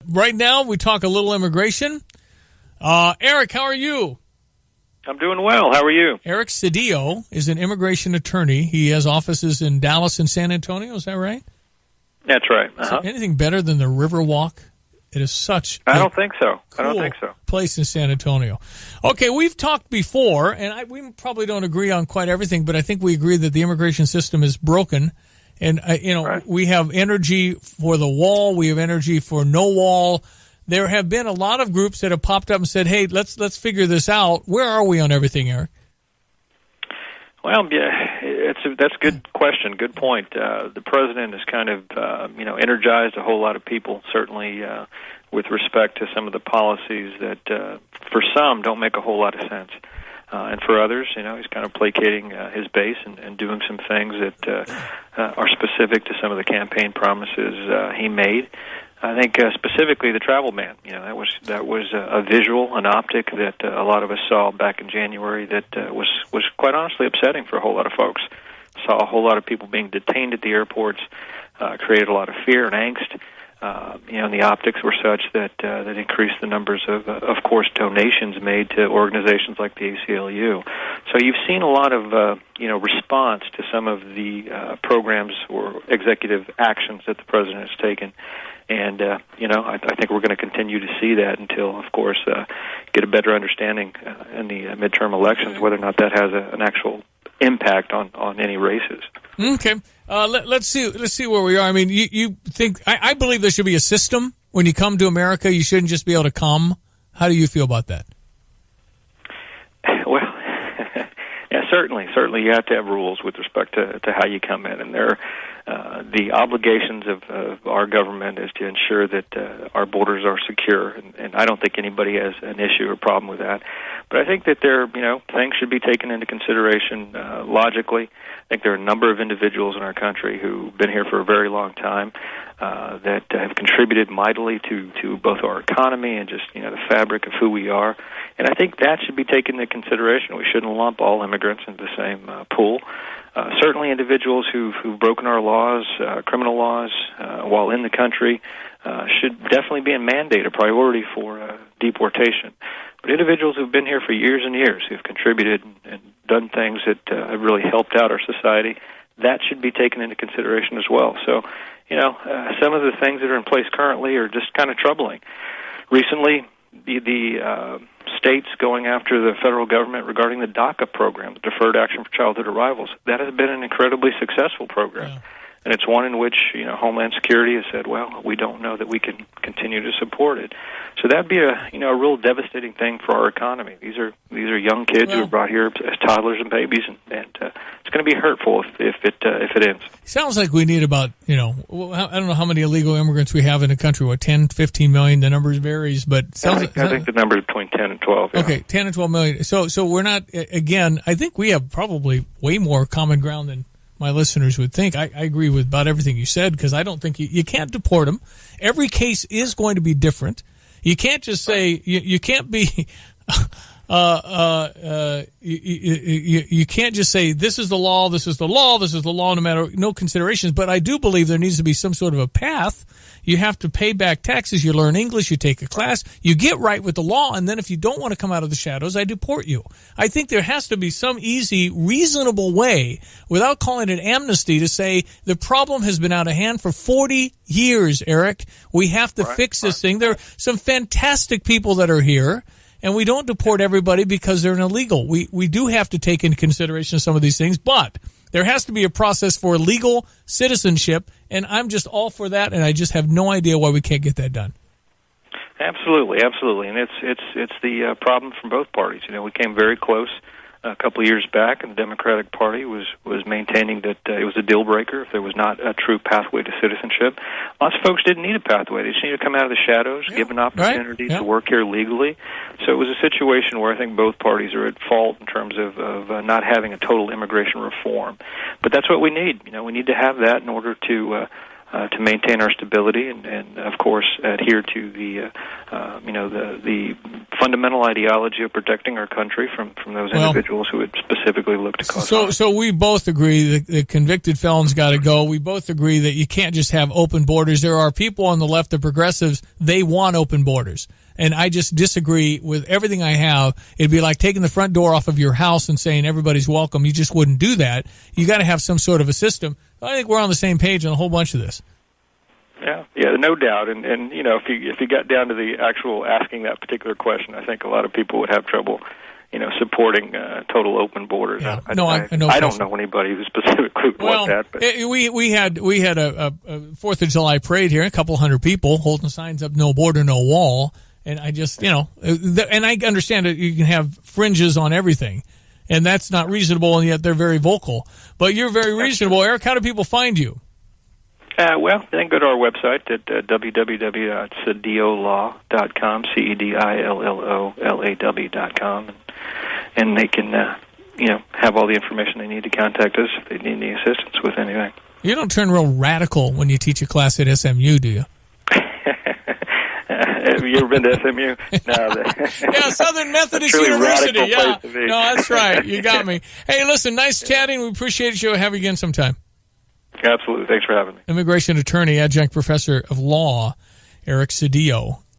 Right now, we talk a little immigration. Eric, how are you? I'm doing well. How are you? Eric Cedillo is an immigration attorney. He has offices in Dallas and San Antonio. Is that right? That's right. Is there anything better than the Riverwalk? It is such I don't think so. Cool place in San Antonio. Okay, we've talked before, and we probably don't agree on quite everything, but I think we agree that the immigration system is broken. And, right. We have energy for the wall. We have energy for no wall. There have been a lot of groups that have popped up and said, hey, let's figure this out. Where are we on everything, Eric? Well, yeah, that's a good question, good point. The president has kind of, energized a whole lot of people, certainly with respect to some of the policies that, for some, don't make a whole lot of sense. And for others, he's kind of placating his base and doing some things that are specific to some of the campaign promises he made. I think specifically the travel ban. That was a visual, an optic that a lot of us saw back in January that was quite honestly upsetting for a whole lot of folks. Saw a whole lot of people being detained at the airports, created a lot of fear and angst. And the optics were such that increased the numbers of course, donations made to organizations like the ACLU. So you've seen a lot of, response to some of the programs or executive actions that the president has taken. And, I think we're going to continue to see that until, of course, get a better understanding in the midterm elections whether or not that has an actual impact on any races. Okay. Let's see where we are. I mean, you think I believe there should be a system when you come to America. You shouldn't just be able to come. How do you feel about that? Well, yeah, certainly you have to have rules with respect to how you come in, and the obligations of our government is to ensure that our borders are secure, and I don't think anybody has an issue or problem with that. But I think that things should be taken into consideration logically. I think there are a number of individuals in our country who've been here for a very long time that have contributed mightily to both our economy and just the fabric of who we are. And I think that should be taken into consideration. We shouldn't lump all immigrants into the same pool. Certainly individuals who've broken our laws, criminal laws, while in the country should definitely be a mandate, a priority for deportation. But individuals who've been here for years and years, who've contributed and done things that have really helped out our society, that should be taken into consideration as well. So, some of the things that are in place currently are just kind of troubling. Recently, the states going after the federal government regarding the DACA program, the Deferred Action for Childhood Arrivals, that has been an incredibly successful program. Yeah. And it's one in which, Homeland Security has said, well, we don't know that we can continue to support it. So that'd be a real devastating thing for our economy. These are young kids who are brought here as toddlers and babies, and it's going to be hurtful if it ends. Sounds like we need about, I don't know how many illegal immigrants we have in the country, 10, 15 million, the numbers varies, but I think the number is between 10 and 12. Yeah. Okay, 10 and 12 million. So we're not, again, I think we have probably way more common ground than my listeners would think. I agree with about everything you said, because I don't think you can't deport them. Every case is going to be different. You can't just say you can't be you can't just say this is the law, this is the law, this is the law, no considerations. But I do believe there needs to be some sort of a path. You have to pay back taxes, you learn English, you take a class, you get right with the law, and then if you don't want to come out of the shadows, I deport you. I think there has to be some easy, reasonable way, without calling it amnesty, to say the problem has been out of hand for 40 years, Eric. We have to fix this thing. There are some fantastic people that are here, and we don't deport everybody because they're illegal. We do have to take into consideration some of these things, but there has to be a process for legal citizenship, and I'm just all for that, and I just have no idea why we can't get that done. Absolutely, and it's the problem from both parties. We came very close a couple of years back, and the Democratic Party was maintaining that it was a deal breaker if there was not a true pathway to citizenship. Lots of folks didn't need a pathway. They just needed to come out of the shadows, give an opportunity to work here legally. So it was a situation where I think both parties are at fault in terms of not having a total immigration reform. But that's what we need. We need to have that in order to to maintain our stability and of course adhere to the the fundamental ideology of protecting our country from those individuals who would specifically look to cause harm. So we both agree that the convicted felons got to go. We both agree that you can't just have open borders. There are people on the left, the progressives, they want open borders. And I just disagree with everything I have. It'd be like taking the front door off of your house and saying everybody's welcome. You just wouldn't do that. You got to have some sort of a system. I think we're on the same page on a whole bunch of this. Yeah, no doubt. And if you got down to the actual asking that particular question, I think a lot of people would have trouble, supporting total open borders. Yeah. I don't know anybody who specifically would want that. But we had a 4th of July parade here, a couple hundred people holding signs up, no border, no wall. And I just, and I understand that you can have fringes on everything, and that's not reasonable, and yet they're very vocal. But you're very reasonable. Eric, how do people find you? Well, they can go to our website at www.cedillolaw.com, CEDILLOLAW.com, and they can, have all the information they need to contact us if they need any assistance with anything. You don't turn real radical when you teach a class at SMU, do you? Have you ever been to SMU? No. Yeah, Southern Methodist University. Yeah, no, that's right. You got me. Hey, listen, nice chatting. We appreciate you. Have you again sometime. Absolutely. Thanks for having me. Immigration attorney, adjunct professor of law, Eric Cedillo.